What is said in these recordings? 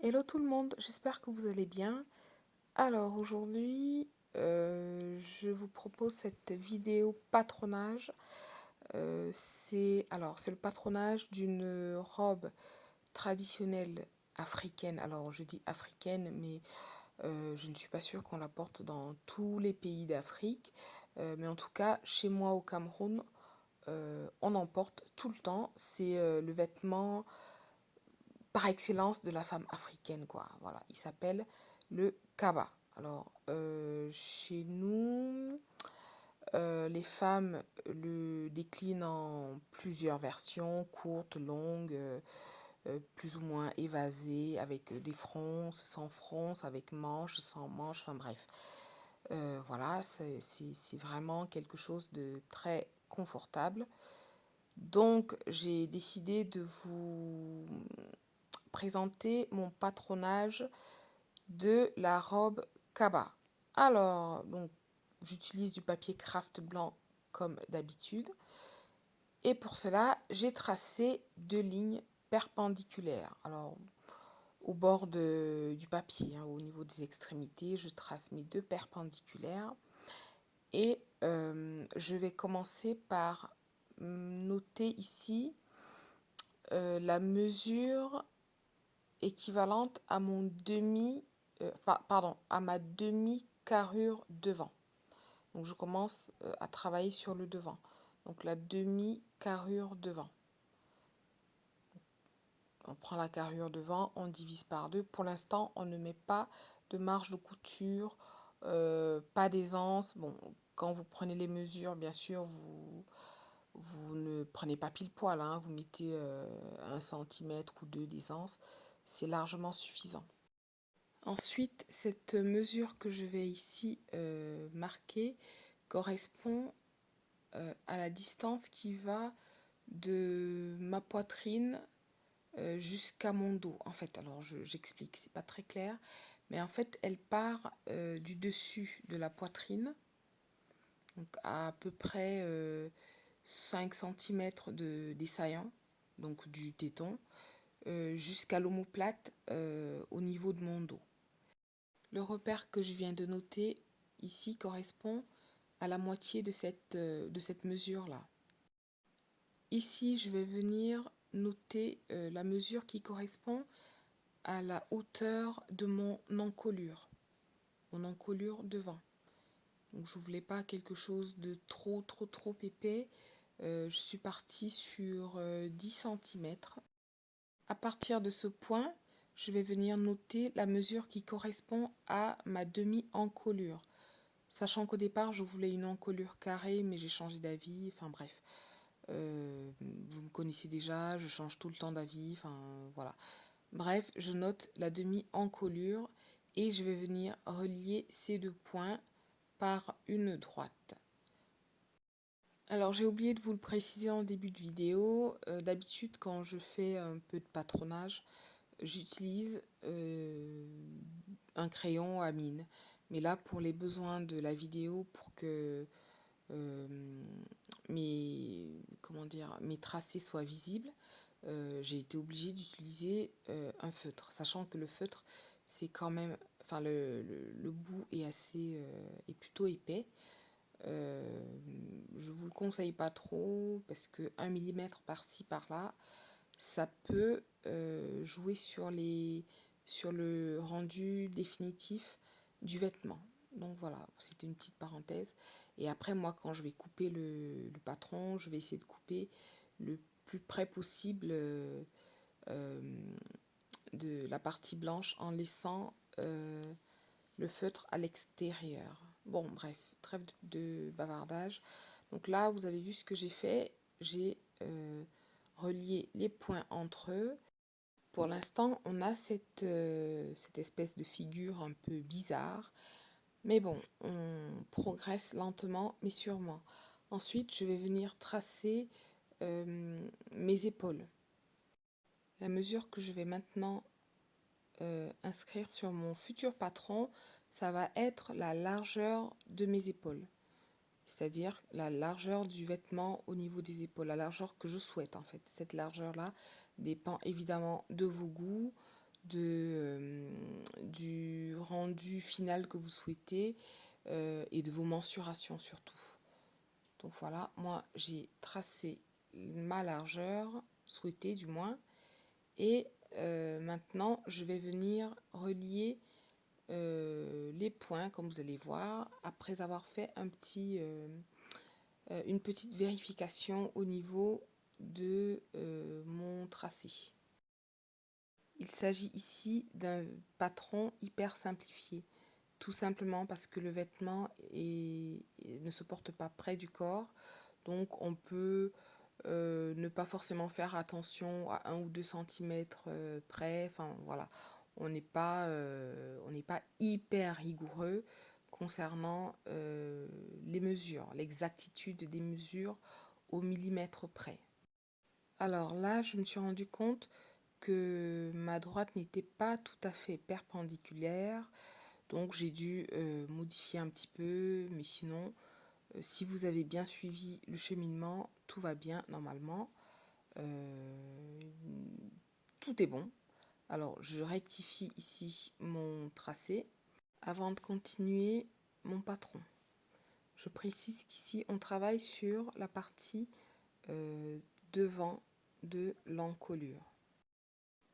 Hello tout le monde, j'espère que vous allez bien. Alors aujourd'hui, je vous propose cette vidéo patronage. C'est le patronage d'une robe traditionnelle africaine. Alors je dis africaine, mais je ne suis pas sûre qu'on la porte dans tous les pays d'Afrique. Mais en tout cas, chez moi au Cameroun, on en porte tout le temps. C'est le vêtement par excellence de la femme africaine, quoi. Voilà, il s'appelle le kaba. Alors, chez nous, les femmes le déclinent en plusieurs versions, courtes, longues, plus ou moins évasées, avec des fronces, sans fronces, avec manches, sans manches, enfin bref. Voilà, c'est vraiment quelque chose de très confortable. Donc, j'ai décidé de vous présenter mon patronage de la robe Kaba. Alors, donc, j'utilise du papier craft blanc comme d'habitude. Et pour cela, j'ai tracé deux lignes perpendiculaires. Alors, au bord du papier, hein, au niveau des extrémités, je trace mes deux perpendiculaires. Et je vais commencer par noter ici la mesure équivalente à mon à ma demi-carrure devant. Donc je commence à travailler sur le devant. Donc la demi-carrure devant. On prend la carrure devant, on divise par deux. Pour l'instant, on ne met pas de marge de couture, pas d'aisance. Bon, quand vous prenez les mesures, bien sûr, vous ne prenez pas pile poil, hein, vous mettez 1 cm ou 2 d'aisance, c'est largement suffisant. Ensuite, cette mesure que je vais ici marquer correspond à la distance qui va de ma poitrine jusqu'à mon dos. En fait, alors j'explique, c'est pas très clair, mais en fait, elle part du dessus de la poitrine, donc à peu près 5 cm des saillants, donc du téton, jusqu'à l'omoplate au niveau de mon dos. Le repère que je viens de noter ici correspond à la moitié de cette mesure-là. Ici, je vais venir noter la mesure qui correspond à la hauteur de mon encolure devant. Donc, je ne voulais pas quelque chose de trop épais. Je suis partie sur 10 cm. À partir de ce point, je vais venir noter la mesure qui correspond à ma demi-encolure. Sachant qu'au départ, je voulais une encolure carrée, mais j'ai changé d'avis. Enfin bref, vous me connaissez déjà, je change tout le temps d'avis. Enfin voilà. Bref, je note la demi-encolure et je vais venir relier ces deux points par une droite. Alors j'ai oublié de vous le préciser en début de vidéo. D'habitude, quand je fais un peu de patronage, j'utilise un crayon à mine. Mais là, pour les besoins de la vidéo, pour que mes tracés soient visibles, j'ai été obligée d'utiliser un feutre. Sachant que le feutre, c'est quand même... Enfin, le bout est plutôt épais. Je vous le conseille pas trop parce que 1 mm par-ci par-là, ça peut jouer sur le rendu définitif du vêtement. Donc voilà, c'était une petite parenthèse. Et après, moi, quand je vais couper le patron, je vais essayer de couper le plus près possible de la partie blanche en laissant le feutre à l'extérieur. Bon, bref, trêve de bavardage. Donc là, vous avez vu ce que j'ai fait. J'ai relié les points entre eux. Pour l'instant, on a cette espèce de figure un peu bizarre. Mais bon, on progresse lentement, mais sûrement. Ensuite, je vais venir tracer mes épaules. La mesure que je vais maintenant inscrire sur mon futur patron, ça va être la largeur de mes épaules. C'est-à-dire la largeur du vêtement au niveau des épaules, la largeur que je souhaite en fait. Cette largeur-là dépend évidemment de vos goûts, du rendu final que vous souhaitez et de vos mensurations surtout. Donc voilà, moi j'ai tracé ma largeur souhaitée du moins, et maintenant je vais venir relier les points comme vous allez voir après avoir fait une petite vérification au niveau de mon tracé. Il s'agit ici d'un patron hyper simplifié, tout simplement parce que le vêtement ne se porte pas près du corps, donc on peut ne pas forcément faire attention à 1 ou 2 centimètres près, enfin voilà, on n'est pas hyper rigoureux concernant les mesures, l'exactitude des mesures au millimètre près. Alors là, je me suis rendu compte que ma droite n'était pas tout à fait perpendiculaire, donc j'ai dû modifier un petit peu, mais sinon, si vous avez bien suivi le cheminement, tout va bien normalement. Tout est bon. Alors, je rectifie ici mon tracé. Avant de continuer mon patron, je précise qu'ici, on travaille sur la partie devant de l'encolure.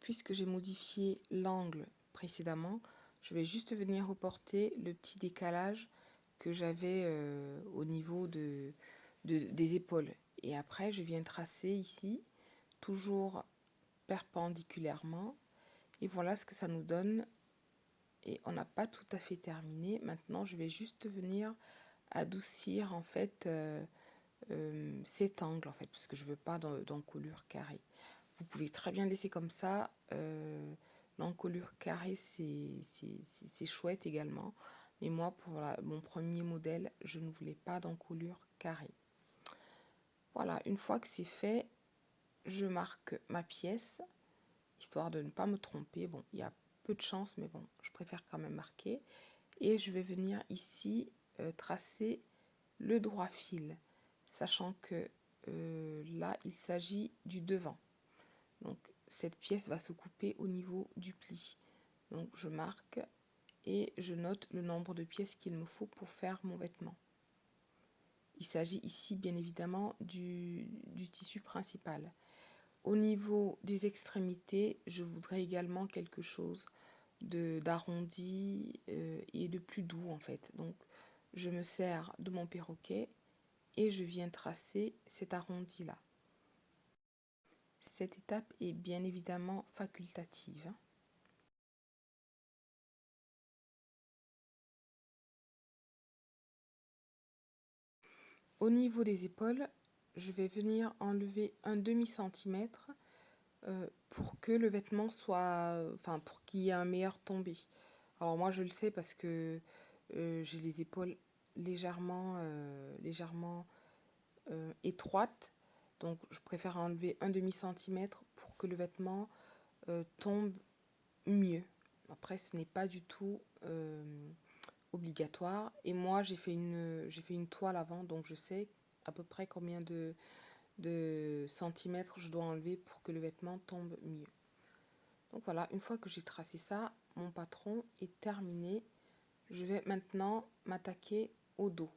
Puisque j'ai modifié l'angle précédemment, je vais juste venir reporter le petit décalage que j'avais au niveau des épaules. Et après, je viens tracer ici, toujours perpendiculairement. Et voilà ce que ça nous donne. Et on n'a pas tout à fait terminé. Maintenant, je vais juste venir adoucir en fait cet angle en fait, parce que je ne veux pas d'encolure carrée. Vous pouvez très bien laisser comme ça. L'encolure carrée, c'est chouette également. Mais moi, pour mon premier modèle, je ne voulais pas d'encolure carrée. Voilà, une fois que c'est fait, je marque ma pièce, histoire de ne pas me tromper. Bon, il y a peu de chance, mais bon, je préfère quand même marquer. Et je vais venir ici tracer le droit fil, sachant que là, il s'agit du devant. Donc, cette pièce va se couper au niveau du pli. Donc, je marque et je note le nombre de pièces qu'il me faut pour faire mon vêtement. Il s'agit ici, bien évidemment, du tissu principal. Au niveau des extrémités, je voudrais également quelque chose d'arrondi et de plus doux, en fait. Donc, je me sers de mon perroquet et je viens tracer cet arrondi-là. Cette étape est bien évidemment facultative. Au niveau des épaules, je vais venir enlever un demi-centimètre pour que le vêtement soit, enfin pour qu'il y ait un meilleur tombé. Alors moi je le sais parce que j'ai les épaules légèrement étroites, donc je préfère enlever un demi-centimètre pour que le vêtement tombe mieux. Après ce n'est pas du tout obligatoire, et moi j'ai fait une toile avant, donc je sais à peu près combien de centimètres je dois enlever pour que le vêtement tombe mieux. Donc voilà, une fois que j'ai tracé ça, mon patron est terminé. Je vais maintenant m'attaquer au dos.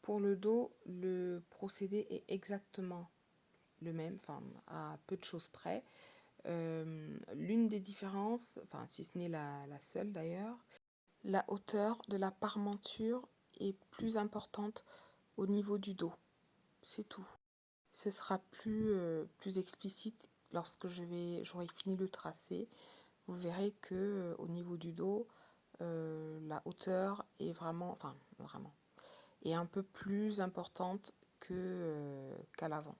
Pour le dos, le procédé est exactement le même, enfin à peu de choses près. L'une des différences, enfin si ce n'est la seule d'ailleurs, la hauteur de la parmenture est plus importante au niveau du dos. C'est tout. Ce sera plus explicite lorsque j'aurai fini le tracé. Vous verrez que au niveau du dos, la hauteur est vraiment, est un peu plus importante qu'à l'avant.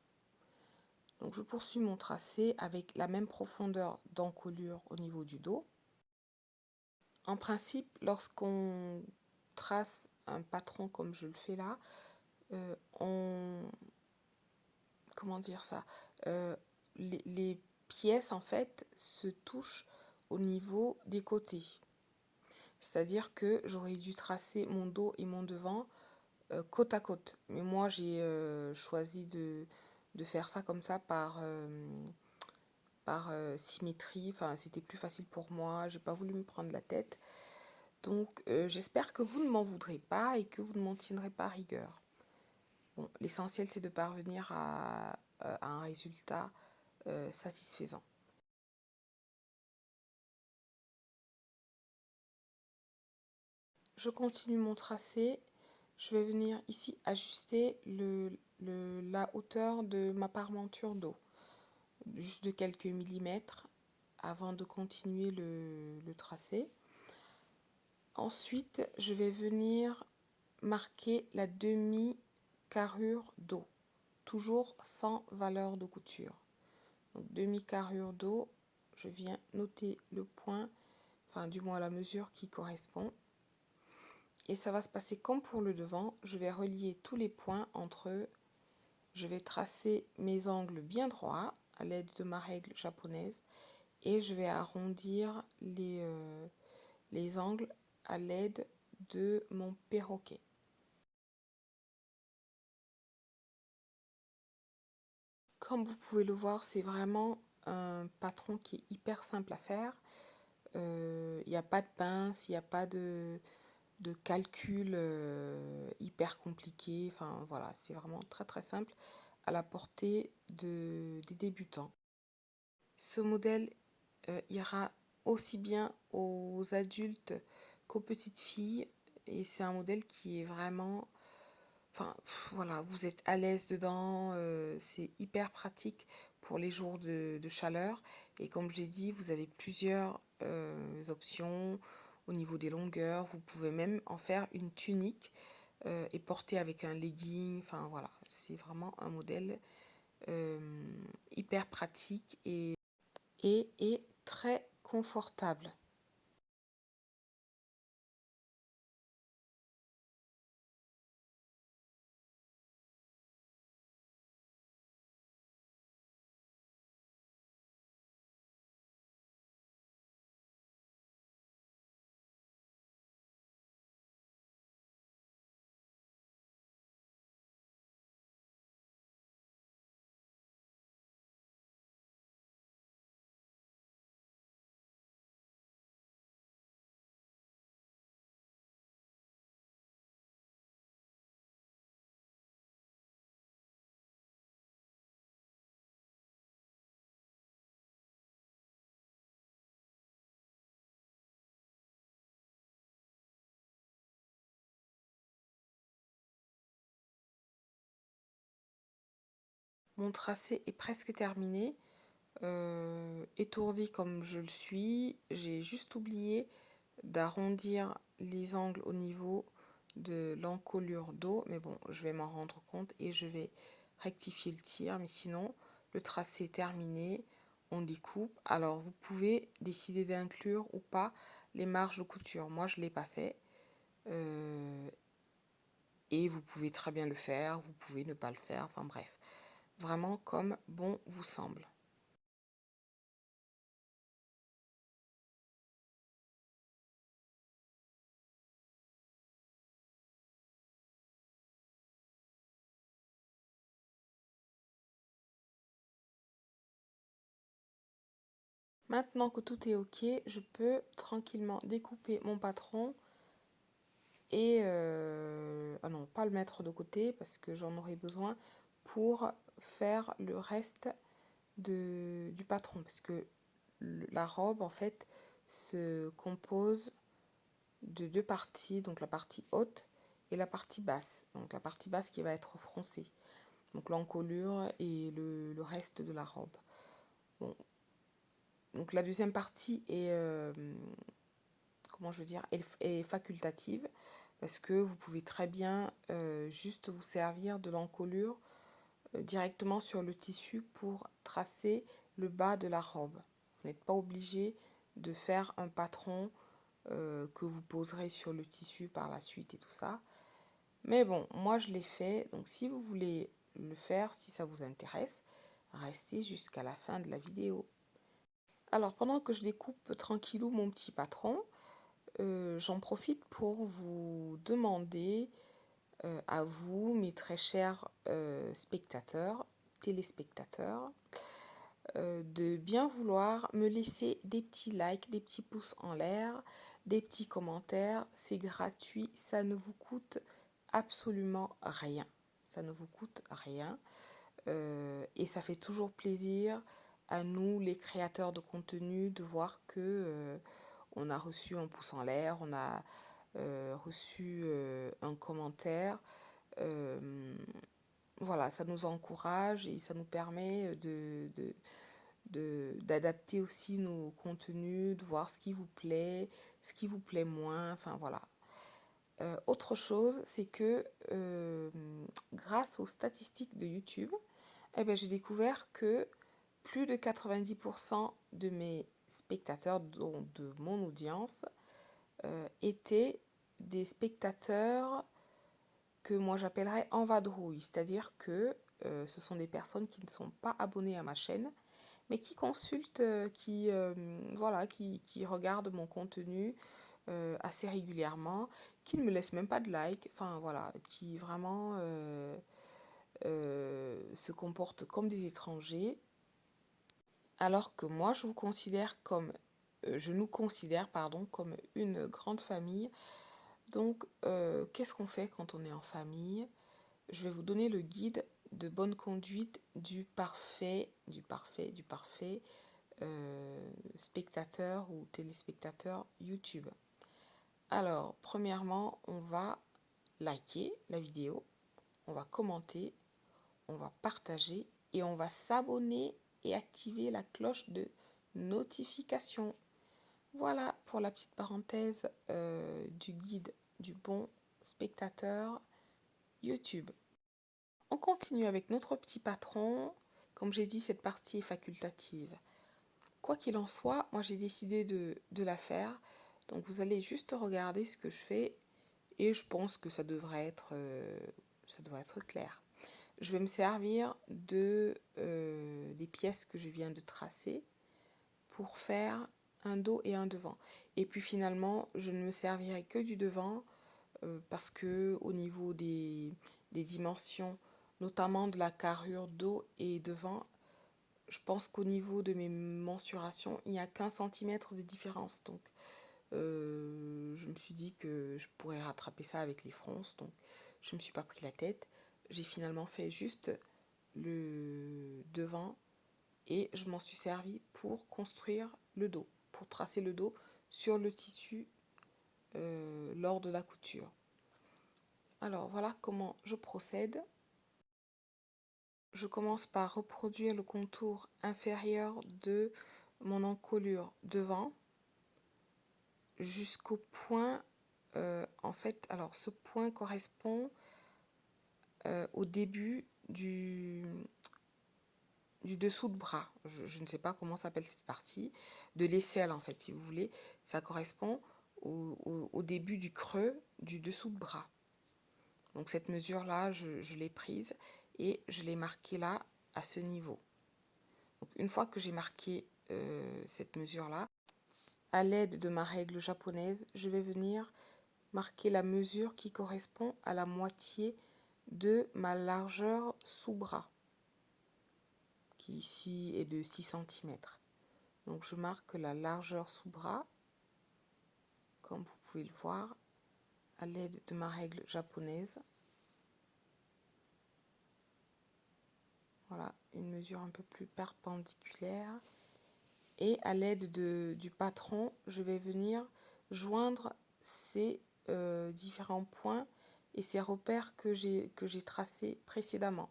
Donc je poursuis mon tracé avec la même profondeur d'encolure au niveau du dos. En principe, lorsqu'on trace un patron comme je le fais là, comment dire ça, les pièces en fait se touchent au niveau des côtés. C'est-à-dire que j'aurais dû tracer mon dos et mon devant côte à côte. Mais moi j'ai choisi de faire ça comme ça par par symétrie, enfin c'était plus facile pour moi, j'ai pas voulu me prendre la tête. Donc j'espère que vous ne m'en voudrez pas et que vous ne m'en tiendrez pas rigueur. Bon, l'essentiel c'est de parvenir à un résultat satisfaisant. Je continue mon tracé. Je vais venir ici ajuster la hauteur de ma parmenture d'eau, juste de quelques millimètres avant de continuer le tracé. Ensuite, je vais venir marquer la demi-carrure d'eau, toujours sans valeur de couture. Donc demi-carrure d'eau, je viens noter le point, enfin du moins la mesure qui correspond. Et ça va se passer comme pour le devant, je vais relier tous les points entre eux. Je vais tracer mes angles bien droits à l'aide de ma règle japonaise et je vais arrondir les angles à l'aide de mon perroquet. Comme vous pouvez le voir, c'est vraiment un patron qui est hyper simple à faire. Il n'y a pas de pince, il n'y a pas de calcul hyper compliqué. Enfin voilà, c'est vraiment très très simple à la portée des débutants. Ce modèle ira aussi bien aux adultes qu'aux petites filles et c'est un modèle qui est vraiment, enfin voilà, vous êtes à l'aise dedans, c'est hyper pratique pour les jours de chaleur et comme j'ai dit, vous avez plusieurs options au niveau des longueurs, vous pouvez même en faire une tunique et porter avec un legging, enfin voilà, c'est vraiment un modèle hyper pratique et très confortable. Mon tracé est presque terminé. Étourdi comme je le suis, j'ai juste oublié d'arrondir les angles au niveau de l'encolure d'eau, mais bon, je vais m'en rendre compte et je vais rectifier le tir, mais sinon, le tracé est terminé, on découpe. Alors, vous pouvez décider d'inclure ou pas les marges de couture. Moi, je ne l'ai pas fait. Et vous pouvez très bien le faire, vous pouvez ne pas le faire, enfin bref. Vraiment comme bon vous semble. Maintenant que tout est ok, je peux tranquillement découper mon patron et ah non, pas le mettre de côté parce que j'en aurai besoin pour faire le reste du patron parce que la robe en fait se compose de deux parties, donc la partie haute et la partie basse. Donc la partie basse qui va être froncée, donc l'encolure et le reste de la robe. Bon, donc la deuxième partie est comment je veux dire, est facultative parce que vous pouvez très bien juste vous servir de l'encolure directement sur le tissu pour tracer le bas de la robe. Vous n'êtes pas obligé de faire un patron que vous poserez sur le tissu par la suite et tout ça. Mais bon, moi je l'ai fait, donc si vous voulez le faire, si ça vous intéresse, restez jusqu'à la fin de la vidéo. Alors pendant que je découpe tranquillou mon petit patron, j'en profite pour vous demander à vous, mes très chers spectateurs, téléspectateurs, de bien vouloir me laisser des petits likes, des petits pouces en l'air, des petits commentaires. C'est gratuit, ça ne vous coûte absolument rien. Ça ne vous coûte rien. Et ça fait toujours plaisir à nous, les créateurs de contenu, de voir que on a reçu un pouce en l'air, on a reçu un commentaire. Euh, voilà, ça nous encourage et ça nous permet d'adapter aussi nos contenus, de voir ce qui vous plaît moins, enfin voilà. Autre chose, c'est que grâce aux statistiques de YouTube, eh ben, j'ai découvert que plus de 90% de mes spectateurs, dont de mon audience, étaient des spectateurs que moi j'appellerais en vadrouille, c'est-à-dire que ce sont des personnes qui ne sont pas abonnées à ma chaîne, mais qui consultent, voilà, qui regardent mon contenu assez régulièrement, qui ne me laissent même pas de like, enfin voilà, qui vraiment se comportent comme des étrangers, alors que moi je vous considère comme, je nous considère, pardon, comme une grande famille. Donc, qu'est-ce qu'on fait quand on est en famille? Je vais vous donner le guide de bonne conduite du parfait spectateur ou téléspectateur YouTube. Alors, premièrement, on va liker la vidéo, on va commenter, on va partager et on va s'abonner et activer la cloche de notification. Voilà pour la petite parenthèse du guide du bon spectateur YouTube. On continue avec notre petit patron. Comme j'ai dit, cette partie est facultative. Quoi qu'il en soit, moi j'ai décidé de la faire. Donc vous allez juste regarder ce que je fais et je pense que ça devrait être clair. Je vais me servir des pièces que je viens de tracer pour faire un dos et un devant. Et puis finalement, je ne me servirai que du devant parce que au niveau des dimensions, notamment de la carrure dos et devant, je pense qu'au niveau de mes mensurations, il n'y a qu'1 centimètre de différence. Donc, je me suis dit que je pourrais rattraper ça avec les fronces. Donc, je ne me suis pas pris la tête. J'ai finalement fait juste le devant et je m'en suis servi pour construire le dos, pour tracer le dos sur le tissu lors de la couture. Alors, voilà comment je procède. Je commence par reproduire le contour inférieur de mon encolure devant jusqu'au point, en fait, alors ce point correspond au début du dessous de bras. Je ne sais pas comment s'appelle cette partie, de l'aisselle en fait, si vous voulez. Ça correspond au début du creux du dessous de bras. Donc cette mesure-là, je l'ai prise et je l'ai marquée là, à ce niveau. Donc une fois que j'ai marqué cette mesure-là, à l'aide de ma règle japonaise, je vais venir marquer la mesure qui correspond à la moitié de ma largeur sous bras, qui ici est de 6 cm. Donc je marque la largeur sous bras, comme vous pouvez le voir, à l'aide de ma règle japonaise. Voilà, une mesure un peu plus perpendiculaire. Et à l'aide du patron, je vais venir joindre ces différents points et ces repères que j'ai tracés précédemment.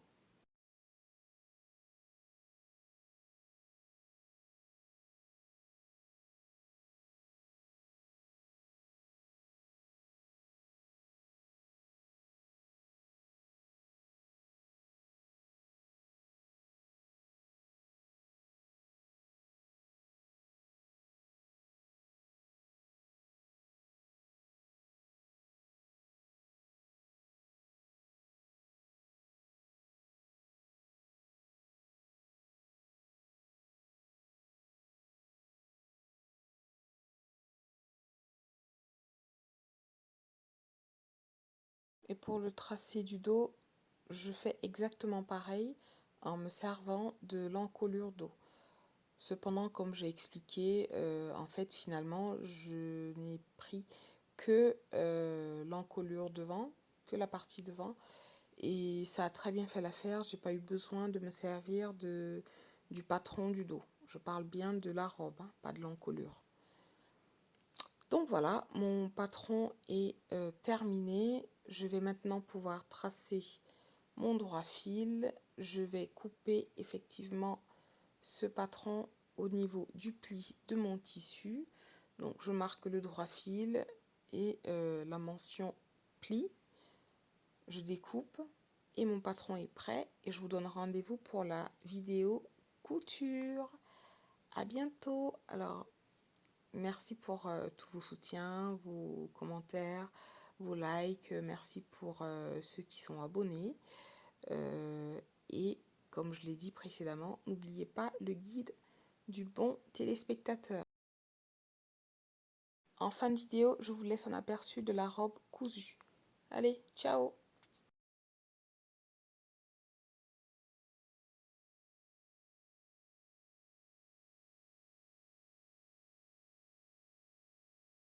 Et pour le tracé du dos, je fais exactement pareil en me servant de l'encolure dos. Cependant, comme j'ai expliqué, en fait, finalement, je n'ai pris que l'encolure devant, que la partie devant. Et ça a très bien fait l'affaire. J'ai pas eu besoin de me servir du patron du dos. Je parle bien de la robe, hein, pas de l'encolure. Donc voilà, mon patron est terminé. Je vais maintenant pouvoir tracer mon droit fil. Je vais couper effectivement ce patron au niveau du pli de mon tissu. Donc je marque le droit fil et la mention pli. Je découpe et mon patron est prêt et je vous donne rendez-vous pour la vidéo couture. À bientôt. Alors, merci pour tous vos soutiens, vos commentaires, vos likes. Merci pour ceux qui sont abonnés. Et comme je l'ai dit précédemment, n'oubliez pas le guide du bon téléspectateur. En fin de vidéo, je vous laisse un aperçu de la robe cousue. Allez, ciao!